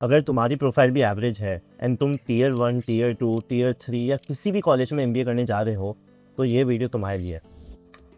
अगर तुम्हारी प्रोफाइल भी एवरेज है एंड तुम टीयर 1, टीयर 2, टीयर 3 या किसी भी कॉलेज में एमबीए करने जा रहे हो तो ये वीडियो तुम्हारे लिए है।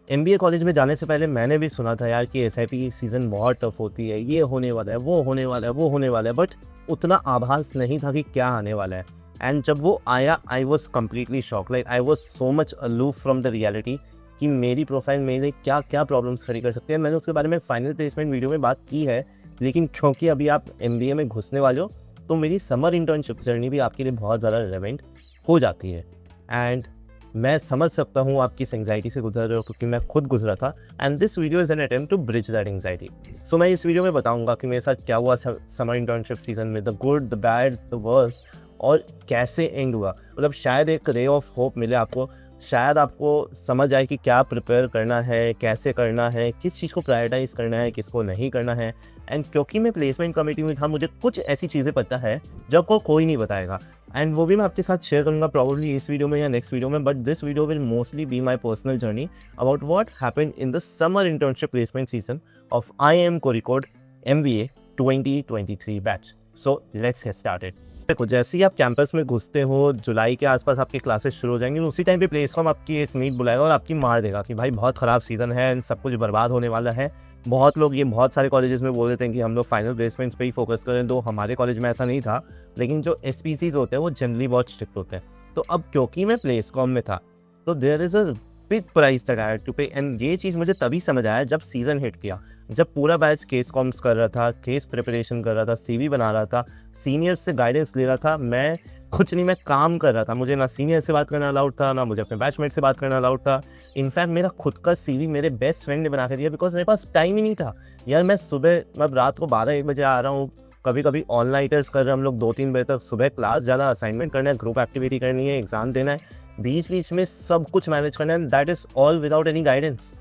एमबीए कॉलेज में जाने से पहले मैंने भी सुना था यार कि एसआईपी की सीज़न बहुत टफ होती है, ये होने वाला है, वो होने वाला है, वो होने वाला है, बट उतना आभास नहीं था कि क्या आने वाला है। एंड जब वो आया I was completely shock, like I was so much aloof from the reality कि मेरी प्रोफाइल मेरे क्या क्या प्रॉब्लम्स खड़ी कर सकती है। मैंने उसके बारे में फाइनल प्लेसमेंट वीडियो में बात की है, लेकिन क्योंकि अभी आप एमबीए में घुसने वाले हो तो मेरी समर इंटर्नशिप जर्नी भी आपके लिए बहुत ज़्यादा रिलेवेंट हो जाती है। एंड मैं समझ सकता हूँ आपकी एंग्जाइटी से गुजर रहे हो, क्योंकि मैं खुद गुजरा था। And this video is an attempt to bridge that anxiety. So मैं इस वीडियो में बताऊंगा कि मेरे साथ क्या हुआ समर इंटर्नशिप सीजन में, the good, the bad, the worst, और कैसे एंड हुआ। मतलब शायद एक रे ऑफ होप मिले आपको, शायद आपको समझ आए कि क्या प्रिपेयर करना है, कैसे करना है, किस चीज़ को प्रायोरिटाइज़ करना है, किसको नहीं करना है। एंड क्योंकि मैं प्लेसमेंट कमेटी में था, मुझे कुछ ऐसी चीज़ें पता है जो आपको कोई नहीं बताएगा। एंड वो भी मैं आपके साथ शेयर करूंगा प्रॉब्ली इस वीडियो में या नेक्स्ट वीडियो में, but this video will mostly be my personal journey about what happened in the summer internship placement season of IIM Kozhikode MBA 2023 batch. So let's get started. देखो, जैसे ही आप campus में घुसते हो, जुलाई के आसपास आपकी क्लासेस शुरू हो जाएंगी, उसी टाइम पे प्लेसकॉम आपकी एक मीट बुलाएगा और आपकी मार देगा कि भाई बहुत ख़राब सीज़न है एंड सब कुछ बर्बाद होने वाला है। बहुत लोग, ये बहुत सारे कॉलेजेस में बोल देते हैं कि हम लोग फाइनल प्लेसमेंट्स पे ही फोकस करें, तो हमारे कॉलेज में ऐसा नहीं था। लेकिन जो SPCs होते हैं वो जनरली बहुत स्ट्रिक्ट होते हैं। तो अब क्योंकि मैं प्लेसकॉम में था तो there is a big price that I had to pay. And ये चीज़ मुझे तभी समझ आया जब सीज़न हिट किया, जब पूरा बैच केस कॉम्स कर रहा था, केस प्रिपरेशन कर रहा था, CV बना रहा था, सीनियर्स से गाइडेंस ले रहा था। मैं कुछ नहीं, मैं काम कर रहा था। मुझे ना सीनियर से बात करना अलाउड था, ना मुझे अपने बैचमेट से बात करना अलाउड था। इनफैक्ट मेरा खुद का CV मेरे बेस्ट फ्रेंड ने बना के दिया, बिकॉज मेरे पास टाइम ही नहीं था यार। मैं सुबह, मतलब रात को 12-1 बजे आ रहा हूँ, कभी कभी ऑल नाइटर्स कर रहे हैं हम लोग 2-3 बजे तक। सुबह क्लास जाना, असाइनमेंट करना है, ग्रुप एक्टिविटी करनी है, एग्जाम देना है, बीच बीच में सब कुछ मैनेज करना है। That is all without any guidance.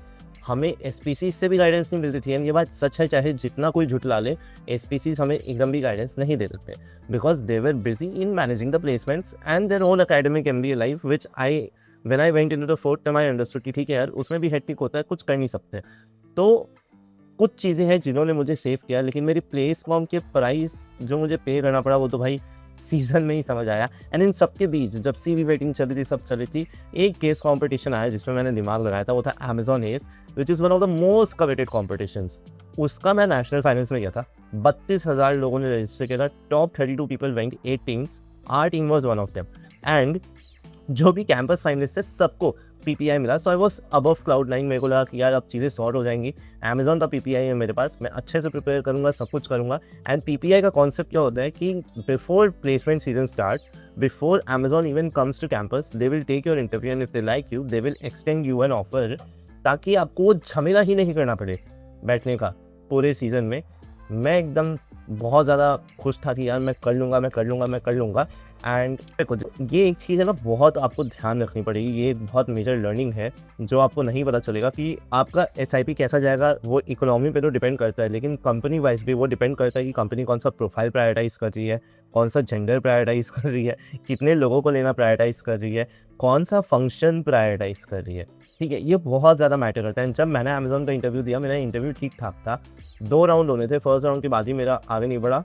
हमें SPC से भी गाइडेंस नहीं मिलती थी। एंड ये बात सच है, चाहे जितना कोई झुठला ले, SPC हमें एकदम भी गाइडेंस नहीं दे देते, because they were busy in managing the placements and their own academic MBA life, which when I went into the fourth term I understood कि ठीक है यार, उसमें भी हेक्टिक होता है, कुछ कर नहीं सकते। तो कुछ चीज़ें हैं जिन्होंने मुझे सेव किया, लेकिन मेरी प्लेसकॉम के प्राइस जो मुझे पे करना पड़ा वो तो भाई सीज़न में ही समझ आया। एंड इन सबके बीच जब CV वेटिंग चली थी, सब चली थी, एक केस कंपटीशन आया जिसमें मैंने दिमाग लगाया था, वो था Amazon ACE, which is one of the most coveted competitions. उसका मैं नेशनल फाइनेंस में गया था, 32,000 लोगों ने रजिस्टर किया था, top 32 people went, 8 teams, our team was one of them. And जो भी कैंपस फाइनलिस्ट थे सबको PPI मिला। So I was above cloud 9। मेरे को लगा कि यार अब चीज़ें सॉर्ट हो जाएंगी, अमेजॉन का PPI है मेरे पास, मैं अच्छे से प्रिपेयर करूंगा, सब कुछ करूंगा। एंड PPI का कॉन्सेप्ट क्या होता है कि before placement season starts, before Amazon even comes to campus, they will take your interview and if they like you they will extend you an offer, ताकि आपको वो झमेला ही नहीं करना पड़े बैठने का पूरे सीज़न में। मैं एकदम बहुत ज़्यादा खुश था कि यार मैं कर लूँगा, मैं कर लूँगा, मैं कर लूँगा। एंड देखो, ये एक चीज़ है ना, बहुत आपको ध्यान रखनी पड़ेगी। ये एक बहुत मेजर लर्निंग है जो आपको नहीं पता चलेगा कि आपका SIP कैसा जाएगा। वो इकोनॉमी पे तो डिपेंड करता है, लेकिन कंपनी वाइज भी वो डिपेंड करता है कि कंपनी कौन सा प्रोफाइल प्रायोरिटाइज़ कर रही है, कौन सा जेंडर प्रायोरिटाइज़ कर रही है, कितने लोगों को लेना प्रायोरिटाइज़ कर रही है, कौन सा फंक्शन प्रायोरिटाइज़ कर रही है। ठीक है, ये बहुत ज़्यादा मैटर करता है। जब मैंने अमेजॉन का इंटरव्यू दिया, मेरा इंटरव्यू ठीक ठाक था, 2 राउंड होने थे, फर्स्ट राउंड के बाद ही मेरा आगे नहीं बढ़ा।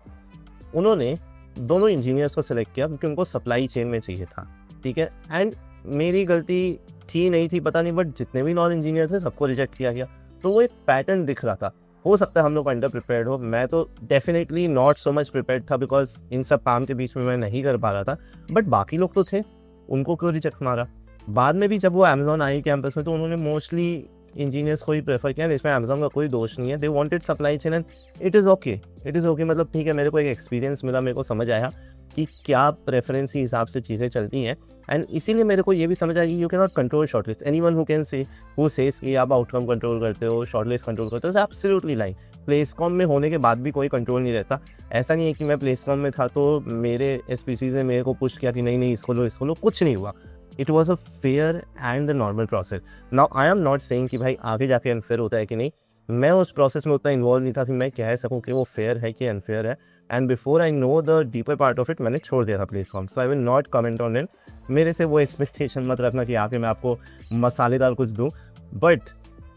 उन्होंने दोनों इंजीनियर्स को सिलेक्ट किया क्योंकि उनको सप्लाई चेन में चाहिए था। ठीक है, एंड मेरी गलती थी नहीं थी पता नहीं, बट जितने भी नॉन इंजीनियर थे सबको रिजेक्ट किया गया। तो वो एक पैटर्न दिख रहा था। हो सकता है हम लोग अंडर प्रिपेयर्ड हो, मैं तो definitely not so much prepared था, बिकॉज इन सब काम के बीच में मैं नहीं कर पा रहा था। बट बाकी लोग तो थे, उनको क्यों रिजेक्ट मारा। बाद में भी जब वो अमेजॉन आई कैंपस में, तो उन्होंने मोस्टली इंजीनियर्स को ही प्रेफर किया। इसमें अमेजॉन का कोई दोष नहीं है, they wanted supply chain and it is okay, it is okay. मतलब ठीक है, मेरे को एक एक्सपीरियंस मिला, मेरे को समझ आया कि क्या प्रेफरेंस के हिसाब से चीज़ें चलती हैं। एंड इसीलिए मेरे को ये भी समझ आया कि you can not control shortlist. Anyone who can say who says कि आप आउटकम कंट्रोल करते हो, शॉर्टलिस्ट कंट्रोल करते हो, एब्सोल्युटली लाइक। प्लेसकॉम में होने के बाद भी कोई कंट्रोल नहीं रहता। ऐसा नहीं है कि मैं प्लेसकॉम में था तो मेरे SPC ने मेरे को पुश किया कि नहीं नहीं इसको लो, कुछ नहीं हुआ। It was a fair and normal process. Now I am not saying कि भाई आगे जाके अनफेयर होता है कि नहीं, मैं उस प्रोसेस में उतना इन्वॉल्व नहीं था कि मैं कह सकूं कि वो फेयर है कि अनफेयर है। And before I know the deeper part of it, मैंने छोड़ दिया था placecom. So I will not comment on it. मेरे से वो एक्सपेक्टेशन मत रखना कि आके मैं आपको मसालेदार कुछ दूँ। बट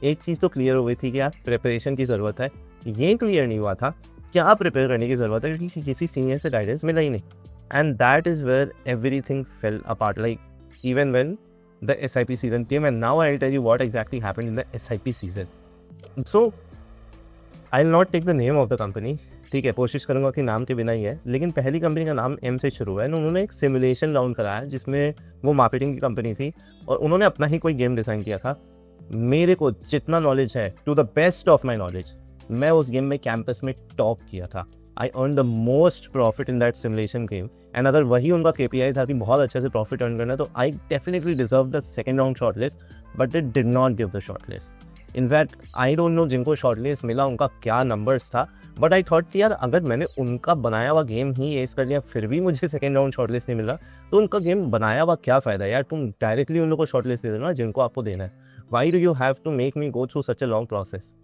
एक चीज़ तो क्लियर हो गई थी कि यार प्रिपरेशन की ज़रूरत है। ये क्लियर नहीं हुआ था क्या प्रिपेयर करने की ज़रूरत है, क्योंकि किसी सीनियर से गाइडेंस मिला ही नहीं. And that is where everything fell apart, like even when the SIP season came. And now I'll tell you what exactly happened in the SIP season. So I'll not take the name of the company. ठीक है, कोशिश करूँगा कि नाम के बिना ही है, लेकिन पहली कंपनी का नाम M से शुरू है. उन्होंने एक सिमुलेशन राउंड कराया जिसमें वो मार्केटिंग की कंपनी थी और उन्होंने अपना ही कोई गेम डिज़ाइन किया था. मेरे को जितना नॉलेज है, to the best of my knowledge, मैं उस गेम में कैंपस में टॉप किया था. I earn the most profit in that simulation game. And अगर वही उनका KPI था कि बहुत अच्छे से प्रॉफिट अर्न करना, तो I definitely deserve the second round short list, but it did not give the short list. In fact I don't no जिनको शॉर्ट लिस्ट मिला उनका क्या नंबर्स था, बट आई थॉट कि यार अगर मैंने उनका बनाया हुआ गेम ही एस कर लिया फिर भी मुझे सेकेंड राउंड शॉर्ट लिस्ट नहीं मिल रहा, तो उनका गेम बनाया हुआ क्या फ़ायदा यार. तुम डायरेक्टली उन लोगों को शॉर्ट लिस्ट दे देना जिनको आपको देना है. Why do you have to make me go through such a long process.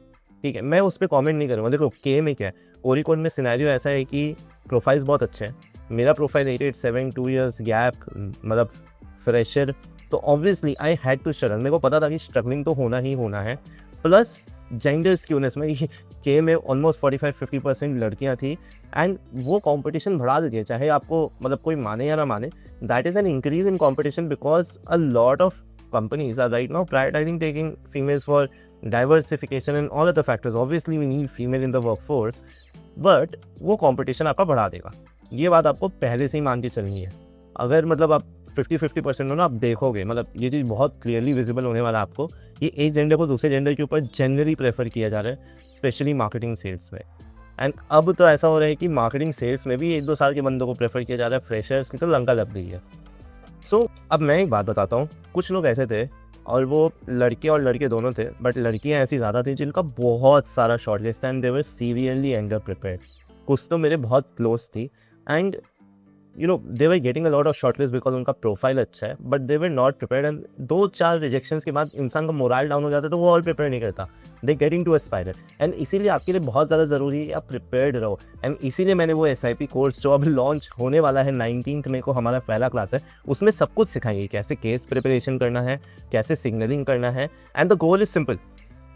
ठीक है, मैं उस पर कॉमेंट नहीं करूँगा. देखो के में क्या है, ओरिकोन में सिनेरियो ऐसा है कि प्रोफाइल्स बहुत अच्छे हैं. मेरा प्रोफाइल 887 2 years गैप, मतलब फ्रेशर, तो obviously I had to struggle. मेरे को पता था कि स्ट्रगलिंग तो होना ही होना है. प्लस जेंडर स्क्यूनेस में के में ऑलमोस्ट 45-50% लड़कियां थी. एंड वो कंपटीशन बढ़ा देती है, चाहे आपको मतलब कोई माने या ना माने. That is an increase in competition because a lot of companies are right now prioritizing taking females for diversification and all other factors. Obviously we need female in the workforce, but वो competition आपका बढ़ा देगा. ये बात आपको पहले से ही मान के चलनी है. अगर मतलब आप 50-50% हो ना, आप देखोगे मतलब ये चीज़ बहुत क्लियरली विजिबल होने वाला है आपको. ये एक जेंडर को दूसरे जेंडर के ऊपर जनरली प्रेफर किया जा रहा है, स्पेशली मार्केटिंग सेल्स में. एंड अब तो ऐसा हो रहा है कि मार्केटिंग सेल्स में भी 1-2 साल के बंदों को प्रेफर किया जा रहा है. फ्रेशर्स की तो लंका लग गई है. सो अब मैं एक बात बताता हूँ. कुछ लोग ऐसे थे और वो लड़के और लड़के दोनों थे, बट लड़कियाँ ऐसी ज़्यादा थी जिनका बहुत सारा short list and they were seriously under prepared. कुछ तो मेरे बहुत क्लोज थी and you know they were getting a lot of short list because उनका प्रोफाइल अच्छा है, but they were not prepared. And 2-4 rejections के बाद इंसान का मोरल डाउन हो जाता है, तो वो और प्रिपेयर नहीं करता. They getting to a spiral. And इसीलिए आपके लिए बहुत ज़्यादा ज़रूरी है आप प्रिपेयर्ड रहो. एंड इसीलिए मैंने वो SIP कोर्स जो अब लॉन्च होने वाला है 19 मई को, हमारा पहला क्लास है, उसमें सब कुछ सिखाएंगे. कैसे केस प्रिपरेशन करना है, कैसे सिग्नलिंग करना है. And the goal is simple.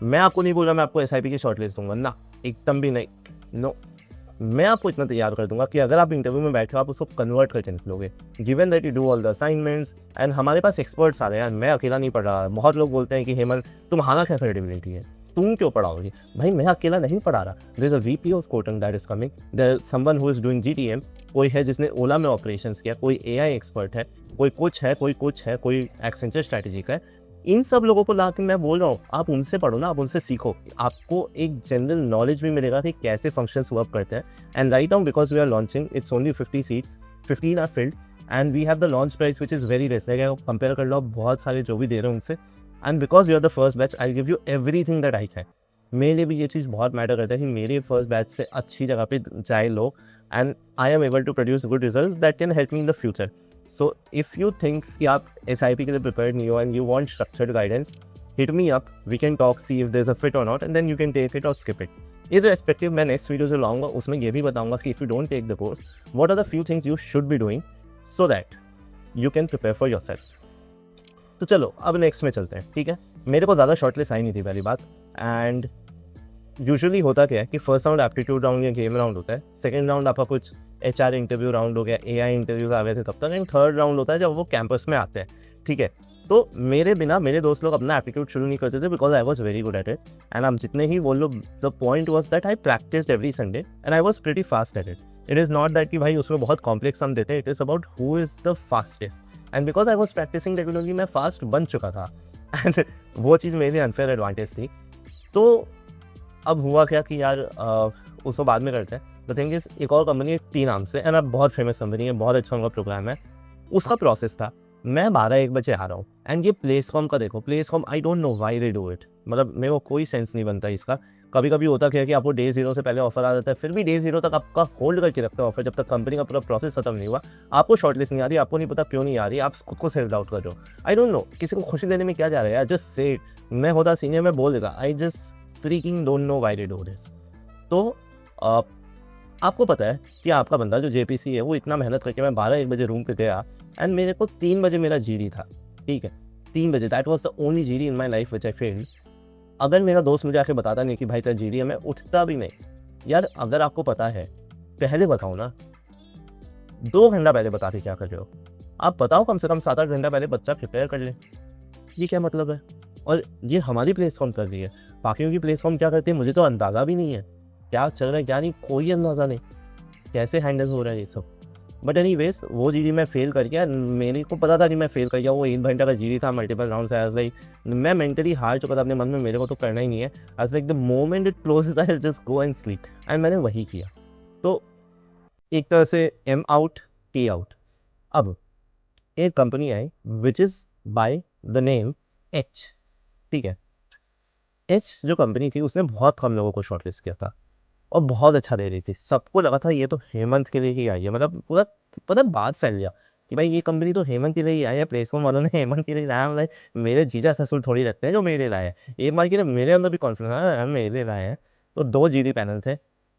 मैं आपको नहीं बोल रहा मैं आपको SIP की शॉर्ट लिस्ट दूंगा ना, एकदम भी नहीं. नो, मैं आपको इतना तैयार कर दूंगा कि अगर आप इंटरव्यू में बैठे हो आप उसको कन्वर्ट करके निकलोगे. Given that you do all the assignments. And हमारे पास एक्सपर्ट्स आ रहे हैं यार, मैं अकेला नहीं पढ़ रहा. बहुत लोग बोलते हैं कि हेमंत तुम्हारा क्या क्रेडिबिलिटी है, तुम क्यों पढ़ाओगे. भाई मैं अकेला नहीं पढ़ा रहा. There is a VP of coding that is coming, there someone who is doing GTM. कोई है जिसने ओला में ऑपरेशंस किया, कोई AI एक्सपर्ट है, कोई कुछ है, कोई एक्सेंचर स्ट्रैटेजी का है. इन सब लोगों को ला के मैं बोल रहा हूँ आप उनसे पढ़ो ना, आप उनसे सीखो. आपको एक जनरल नॉलेज भी मिलेगा कि कैसे फंक्शंस वर्क करते हैं. And right now because we are launching, it's only 50 seats, 15 are filled and we have the launch price which is very less. Compare कर लो बहुत सारे जो भी दे रहे हैं उनसे. And because you are the first batch I give you everything that I can. मेरे लिए भी ये चीज़ बहुत मैटर करता है कि मेरे फर्स्ट बैच से अच्छी जगह पे जाए लोग, and I am able to produce good results that can help me in the future. So if you think कि आप SIP के लिए prepared नहीं हो and you want structured guidance, hit me up. We can talk, see if there's a fit or not, and then you can take it or skip it. Irrespective, मैं next video जो लाऊंगा उसमें ये भी बताऊंगा कि if you don't take the course, what are the few things you should be doing so that you can prepare for yourself. तो चलो अब next में चलते हैं. ठीक है, मेरे को ज़्यादा शॉर्टलिस्ट आई नहीं थी पहली बात. एंड यूजुअली होता क्या है कि फर्स्ट राउंड एप्टीट्यूड राउंड या गेम राउंड होता है, सेकंड राउंड आपका कुछ HR इंटरव्यू राउंड हो गया, AI इंटरव्यूज आ गए थे तब तक, एंड थर्ड राउंड होता है जब वो कैंपस में आते हैं. ठीक है, तो मेरे बिना मेरे दोस्त लोग अपना एप्टीट्यूड शुरू नहीं करते थे because I was very good at it. And हम जितने ही बोल लो, the point was that I practised every Sunday and I was pretty fast at it. It is not that कि भाई उसमें बहुत कॉम्प्लेक्स हम देते हैं, it is about who is the fastest. And because I was practising regularly मैं fast बन चुका था. एंड वो चीज़ मेरे लिए अनफेयर एडवांटेज थी. तो अब हुआ क्या कि यार उसको बाद में करते हैं. द थिंग इज, एक और कंपनी है टी नाम से, एंड अब बहुत फेमस कंपनी है, बहुत अच्छा उनका प्रोग्राम है. उसका प्रोसेस था, मैं 12-1 बजे आ रहा हूँ. एंड ये प्लेसकॉम का देखो, placecom I don't know why they do it. मतलब मेरे को कोई सेंस नहीं बनता इसका. कभी कभी होता क्या है कि आपको डे 0 से पहले ऑफर आ जाता है, फिर भी डे 0 तक आपका होल्ड करके रखता है ऑफर, जब तक कंपनी का पूरा प्रोसेस खत्म नहीं हुआ. आपको शॉर्टलिस्ट नहीं आ रही, आपको नहीं पता क्यों नहीं आ रही, आप खुद को सेल्फ आउट कर रहे हो. आई डोंट नो किसी को खुशी देने में क्या जा रहा है यार, जस्ट से इट. मैं होता सीनियर में बोल देगा, I just freaking don't know why they do this. तो आपको पता है कि आपका बंदा जो JPC है वो इतना मेहनत करके, मैं 12-1 बजे रूम पे गया एंड मेरे को 3 बजे मेरा GD था. ठीक है, 3 बजे, that was the only GD in my life which I failed. अगर मेरा दोस्त मुझे आके बताता नहीं कि भाई तेरा GD है, मैं उठता भी नहीं. यार अगर आपको पता है पहले बताओ ना, 2 घंटा पहले बता के क्या कर रहे हो? आप बताओ कम से कम 7-8 घंटा पहले बच्चा प्रिपेयर कर ले। ये क्या मतलब है? और ये हमारी प्लेस कौन कर रही है, बाकियों की प्लेस कौन क्या करती है, मुझे तो अंदाज़ा भी नहीं है। क्या चल रहा है क्या नहीं, कोई अंदाज़ा नहीं, कैसे हैंडल हो रहा है ये सब। बट एनीवेज वो जीडी मैं फेल कर गया। मेरे को पता था कि मैं फेल कर गया। वो 1 घंटा का जीडी था, मल्टीपल राउंड से। एज लाइक मैं मेंटली हार चुका था अपने मन में, मेरे को तो करना ही नहीं है। As like the moment it closes I just go and sleep, and मैंने वही किया। तो एक तरह से एम आउट टी आउट। अब एक company I which is by the name H, ठीक है। एच जो कंपनी थी उसने बहुत कम लोगों को शॉर्टलिस्ट किया था और बहुत अच्छा दे रही थी। सबको लगा था ये तो हेमंत के लिए ही आई है, मतलब पूरा पता बात फैल गया कि भाई ये कंपनी तो हेमंत के लिए ही आई है, प्लेसमेंट वालों ने हेमंत के लिए लाया। लाइक मेरे जीजा ससुर थोड़ी लगते हैं जो मेरे लाए हैं। एक बार की मेरे अंदर भी कॉन्फिडेंस है मेरे लाए हैं। तो 2 जीडी पैनल थे,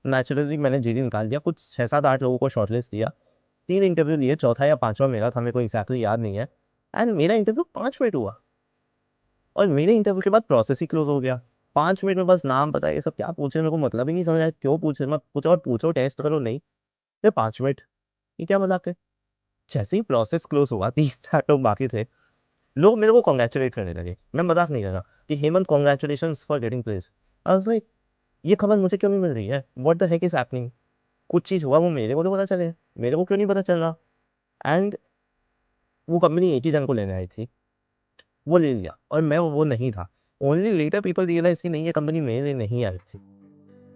नेचुरली मैंने जीडी निकाल दिया, कुछ 6-7-8 लोगों को शॉर्टलिस्ट दिया। 3 इंटरव्यू लिए, चौथा या पाँचवा मेरा था, मेरे को एग्जैक्टली याद नहीं है। एंड मेरा इंटरव्यू 5 मिनट हुआ और मेरे इंटरव्यू के बाद प्रोसेस ही क्लोज हो गया। 5 मिनट में बस नाम पता, ये सब क्या पूछे मेरे को मतलब ही नहीं समझ आया, क्यों पूछे, मैं पूछो और पूछो टेस्ट करो, नहीं फिर 5 मिनट, ये क्या मजाक है। जैसे ही प्रोसेस क्लोज हुआ, 30 लोग बाकी थे, लोग मेरे को कॉन्ग्रेचुलेट करने लगे। मैं मजाक नहीं कर रहा कि Hemant congratulation for getting place. I was like ये खबर मुझे क्यों नहीं मिल रही है, what the heck is happening. कुछ चीज़ हुआ वो मेरे को तो पता चले, मेरे को क्यों नहीं पता चल रहा। एंड वो कंपनी 80 जन को लेने आई थी, वो ले लिया और मैं वो नहीं था। ओनली लेटर पीपल रियलाइज कि नहीं ये कंपनी मेरे लिए नहीं आई थी।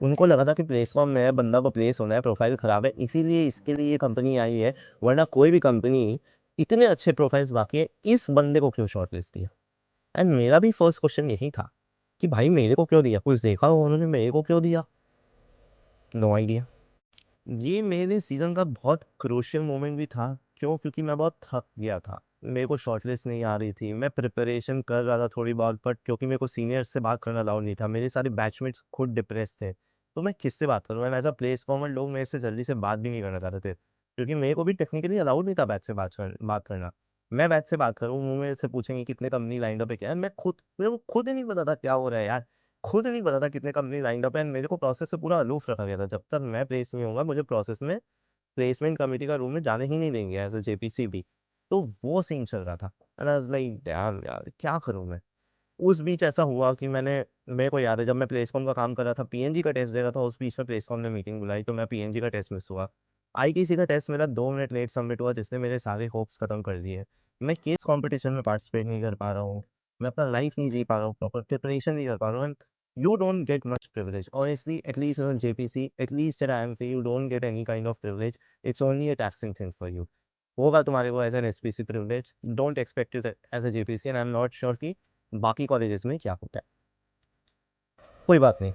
उनको लगा था कि प्लेसफॉर्म में है, बंदा को प्लेस होना है, प्रोफाइल खराब है, इसीलिए इसके लिए ये कंपनी आई है। वरना कोई भी कंपनी, इतने अच्छे प्रोफाइल्स बाकी है, इस बंदे को क्यों शॉर्टलिस्ट दिया। एंड मेरा भी फर्स्ट क्वेश्चन यही था कि भाई मेरे को क्यों दिया, कुछ देखा हो उन्होंने, मेरे को क्यों दिया। No idea. ये मेरे सीज़न का बहुत क्रूशियल मोमेंट भी था। क्यों? क्योंकि मैं बहुत थक गया था। मेरे को शॉर्टलिस्ट नहीं आ रही थी। मैं प्रिपरेशन कर रहा था थोड़ी बहुत, बट क्योंकि मेरे को सीनियर्स से बात करना अलाउड नहीं था। मेरे सारे बैचमेट्स खुद डिप्रेस थे। तो मैं किससे बात करूँ? एंड एज़ अ प्लेसफॉर्मर लोग मेरे से जल्दी से बात भी नहीं करना चाहते थे। क्योंकि मेरे को भी टेक्निकली अलाउड नहीं था बैच से बात करना। मैं बैच से बात करूँ, वो मेरे से पूछेंगे कितने कंपनी लाइनड अप है क्या है? मेरे को खुद ही नहीं पता था क्या हो रहा है यार। खुद नहीं पता था कितने कंपनी लाइनड अप है, एंड मेरे को प्रोसेस से पूरा अलूफ रखा गया था। जब तक मैं प्लेस नहीं होऊँगा, मुझे प्रोसेस में प्लेसमेंट कमिटी का रूम में जाने ही नहीं देंगे एज़ अ जेपीसी भी। तो वो सीन चल रहा था। एंड आई वाज़ लाइक यार यार क्या करूँ मैं? उस बीच ऐसा हुआ कि मेरे को याद है जब मैं प्लेसकॉम का काम कर रहा था, पीएनजी का टेस्ट दे रहा था, उस बीच में प्लेसकॉम ने मीटिंग बुलाई तो मैं पीएनजी का टेस्ट मिस हुआ। आईटीसी का टेस्ट मेरा 2 मिनट लेट सबमिट हुआ, जिसने मेरे सारे होप्स खत्म कर दिए। मैं केस कॉम्पिटिशन में पार्टिसिपेट नहीं कर पा रहा हूँ। मैं अपना लाइफ नहीं जी पा रहा हूँ, प्रॉपर प्रिपरेशन नहीं कर पा रहा हूँ। And you don't get much privilege honestly, at least in JPC, at least at IMT, you don't get any kind of privilege. It's only a taxing thing for you. होगा तुम्हारे को as an SPC privilege, don't expect it as a JPC, and I am not sure कि बाकी colleges में क्या होता है। कोई बात नहीं।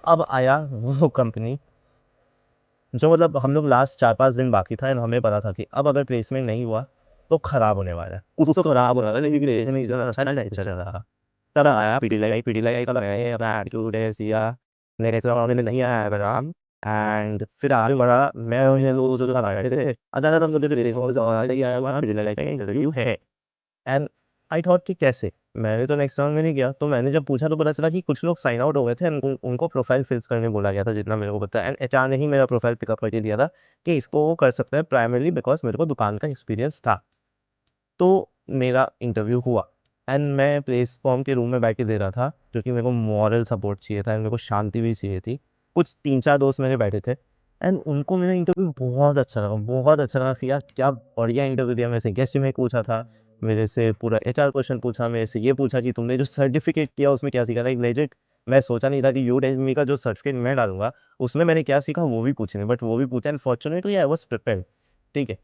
अब आया वो कंपनी जो मतलब हम लोग लास्ट 4-5 दिन बाकी था, एंड हमें पता था कि अब अगर प्लेसमेंट नहीं हुआ तो खराब होने वाला है। उसको खराब होने वाला है, लेकिन प्लेसमेंट नहीं चल रहा। तरह आया पीटी लगाई तरह आया अपना एटीट्यूड है सिया मेरे से मैंने नहीं आया मेरा। एंड फिर आगे बढ़ा, मैं जो जो आए थे अचानक हम इंटरव्यू है। एंड आई थॉट कि कैसे? मैंने तो नेक्स्ट राउंड में नहीं गया, तो मैंने जब पूछा तो पता चला कि कुछ लोग साइन आउट हो गए थे, उनको प्रोफाइल फिल्स करने बोला गया था, जितना मेरे को पता है। एंड एचआर ने ही मेरा प्रोफाइल पिकअप करके दिया था कि इसको वो कर सकता है, प्राइमरली बिकॉज मेरे को दुकान का एक्सपीरियंस था। तो मेरा इंटरव्यू हुआ एंड मैं प्लेस फॉर्म के रूम में बैठ के दे रहा था, क्योंकि मेरे को मॉरल सपोर्ट चाहिए था एंड मेरे को शांति भी चाहिए थी। कुछ 3-4 दोस्त मेरे बैठे थे एंड उनको मेरा इंटरव्यू बहुत अच्छा लगा कि यार क्या बढ़िया इंटरव्यू दिया। मेरे से गेस्ट में पूछा था, मेरे से पूरा एचआर क्वेश्चन पूछा, मेरे से ये पूछा कि तुमने जो सर्टिफिकेट किया उसमें क्या सीखा था। एक लेजिट मैं सोचा नहीं था कि यूडेमी का जो सर्टिफिकेट मैं डालूंगा उसमें मैंने क्या सीखा वो भी पूछेंगे, बट वो भी पूछा and fortunately I was prepared. ठीक है।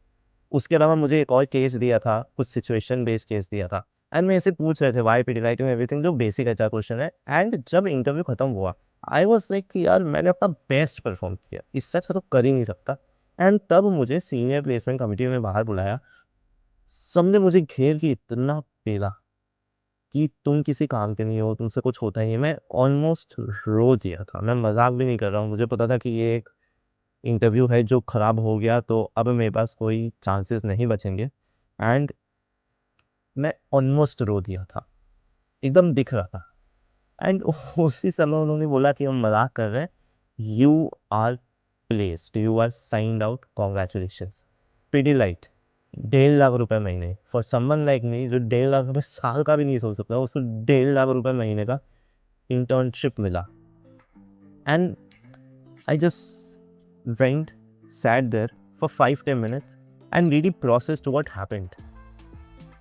उसके अलावा मुझे एक और केस दिया था, कुछ सिचुएशन बेस्ड केस दिया था एंड मैं इसे पूछ रहे थे व्हाई पीडीराइट में एवरीथिंग, जो बेसिक एचआर क्वेश्चन है। एंड जब इंटरव्यू खत्म हुआ आई वाज लाइक कि यार मैंने अपना बेस्ट परफॉर्म किया, इससे अच्छा तो कर ही नहीं सकता। एंड तब मुझे सीनियर प्लेसमेंट कमेटी में बाहर बुलाया, सबने मुझे घेर के इतना पेला कि तुम किसी काम के नहीं हो, तुमसे कुछ होता ही नहीं। मैं ऑलमोस्ट रो दिया था, मैं मजाक भी नहीं कर रहा हूँ। मुझे पता था कि ये एक इंटरव्यू है जो खराब हो गया तो अब मेरे पास कोई चांसेस नहीं बचेंगे। एंड मैं ऑलमोस्ट रो दिया था, एकदम दिख रहा था। एंड उसी समय उन्होंने बोला कि हम मजाक कर रहे हैं, you are placed, you are signed out, congratulations. Pidilite, 1.5 lakh महीने फॉर समवन लाइक मी जो 1.5 लाख साल का भी नहीं सोच सकता, उसको 1.5 लाख महीने का इंटर्नशिप मिला. And I just went, sat there for 5-10 minutes and really processed what happened.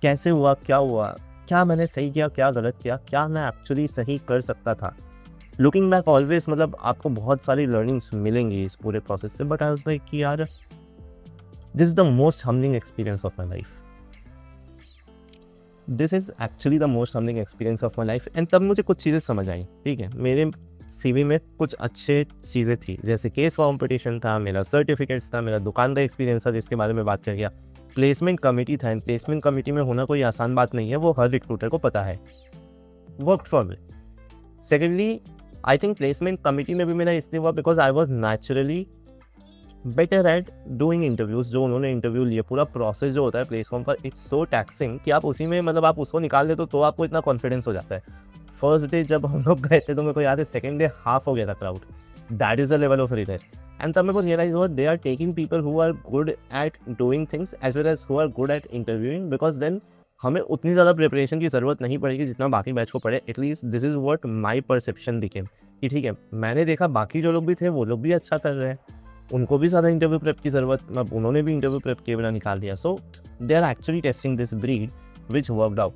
कैसे हुआ, क्या मैंने सही किया, क्या गलत किया, क्या मैं एक्चुअली सही कर सकता था. लुकिंग बैक ऑलवेज मतलब आपको बहुत सारी लर्निंग्स मिलेंगी इस पूरे प्रोसेस से, बट आई वाज लाइक कि यार this is the most humbling experience of my life. This is actually the most humbling experience of my life. And तब मुझे कुछ चीज़ें समझ आई. ठीक है, मेरे CV में कुछ अच्छे चीज़ें थी, जैसे केस कॉम्पिटिशन था, मेरा सर्टिफिकेट्स था, मेरा दुकान का एक्सपीरियंस था जिसके बारे में बात कर गया, प्लेसमेंट कमेटी था. एंड प्लेसमेंट कमेटी में होना कोई आसान बात नहीं है, वो हर रिक्रूटर को पता है. Work for me. Secondly, I think placement committee में भी मेरा इसलिए हुआ because I was naturally better at doing interviews. जो उन्होंने इंटरव्यू लिए, पूरा प्रोसेस जो होता है प्लेसफॉर्म पर, इट्स सो टैक्सिंग कि आप उसी में मतलब आप उसको निकाल देते तो आपको इतना कॉन्फिडेंस हो जाता है. फर्स्ट डे जब हम लोग गए थे तो मेरे को याद है सेकेंड डे हाफ हो गया था crowd. That is the level of relate. And तब मेरे को रियलाइज हुआ they are taking people who are good at doing things as well as who are good at interviewing, because then हमें उतनी ज़्यादा प्रिपरेशन की ज़रूरत नहीं पड़ेगी जितना बाकी बैच को पड़े. At least this is what my perception became कि ठीक है, मैंने देखा बाकी जो लोग भी थे वो लोग भी अच्छा कर रहे हैं, उनको भी ज़्यादा इंटरव्यू प्रेप की ज़रूरत, मतलब उन्होंने भी इंटरव्यू प्रेप के बिना निकाल दिया. So they are actually testing this breed which worked out.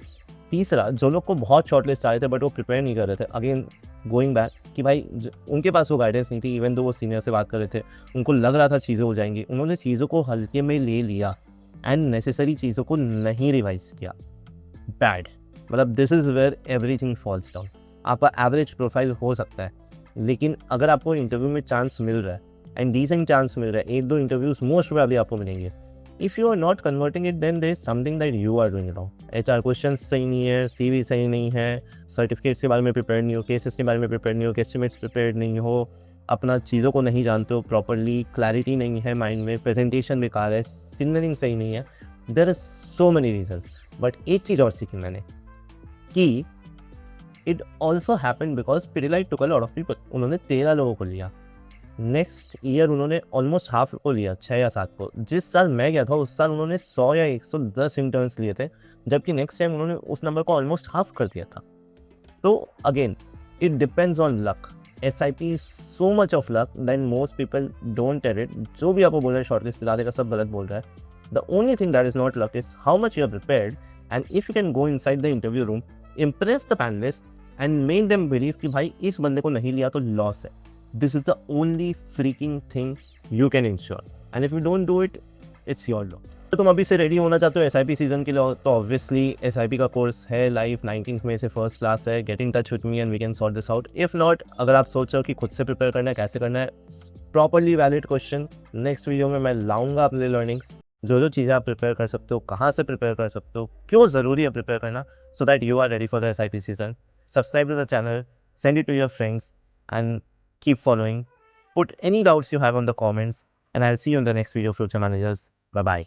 तीसरा, जो लोग को बहुत शॉर्ट लिस्ट आए थे बट वो प्रिपेयर नहीं कर रहे थे, अगेन गोइंग बैक कि भाई उनके पास वो गाइडेंस नहीं थी. इवन दो वो सीनियर से बात कर रहे थे, उनको लग रहा था चीज़ें हो जाएंगी, उन्होंने चीज़ों को हल्के में ले लिया एंड नेसेसरी चीज़ों को नहीं रिवाइज किया. बैड. मतलब this is where everything falls down. आपका एवरेज प्रोफाइल हो सकता है, लेकिन अगर आपको इंटरव्यू में चांस मिल रहा है एंड डिसेंट चांस मिल रहा है, 1-2 इंटरव्यूज मोस्ट प्रोबेबली आपको मिलेंगे. If you are not converting it then there is something that you are doing wrong. HR question सही नहीं है, CV सही नहीं है, सर्टिफिकेट्स के बारे में प्रिपेयर नहीं हो, केसेस के बारे में प्रिपेयर नहीं हो, एस्टिमेट्स प्रिपेयर नहीं हो, अपना चीज़ों को नहीं जानते हो प्रॉपरली, क्लैरिटी नहीं है माइंड में, प्रेजेंटेशन बेकार है, सिग्नलिंग सही नहीं है. There are so many reasons. But एक चीज़ और सीखी मैंने कि it also happen because Pidilite took a lot of people. उन्होंने 13 लोगों को लिया. नेक्स्ट ईयर उन्होंने ऑलमोस्ट हाफ को लिया, 6 या 7 को. जिस साल मैं गया था उस साल उन्होंने 100 या 110 इंटर्न्स लिए थे, जबकि नेक्स्ट टाइम उन्होंने उस नंबर को ऑलमोस्ट हाफ कर दिया था. तो again it depends on luck. SIP is so much of luck than most people don't tell it. जो भी आपको बोल रहे हैं शॉर्टलिस्ट दिलाने का सब गलत बोल रहा है. The only thing that is not luck is how much you are prepared and if you can go inside the interview room, impress the panelist and make them believe कि भाई इस बंदे को नहीं लिया तो लॉस है. This is the only freaking thing you can ensure. And if you don't do it, it's your loss. तो तुम अभी से रेडी होना चाहते हो SIP सीजन के लिए, तो ऑब्वियसली SIP का कोर्स है लाइव, 19 मई से फर्स्ट क्लास है. Get in touch with me and we can sort this out. If not, अगर आप सोच रहे हो कि खुद से प्रिपेयर करना है, कैसे करना है, properly valid question next video में मैं लाऊंगा अपने लर्निंग्स. जो चीज़ें आप प्रिपेयर कर सकते हो, कहाँ से प्रिपेयर कर सकते हो, क्यों ज़रूरी है प्रिपेयर करना, so that you are ready for the SIP season. Subscribe to the channel, send it to your friends, and keep following. Put any doubts you have on the comments, and I'll see you in the next video, Future Managers. Bye bye.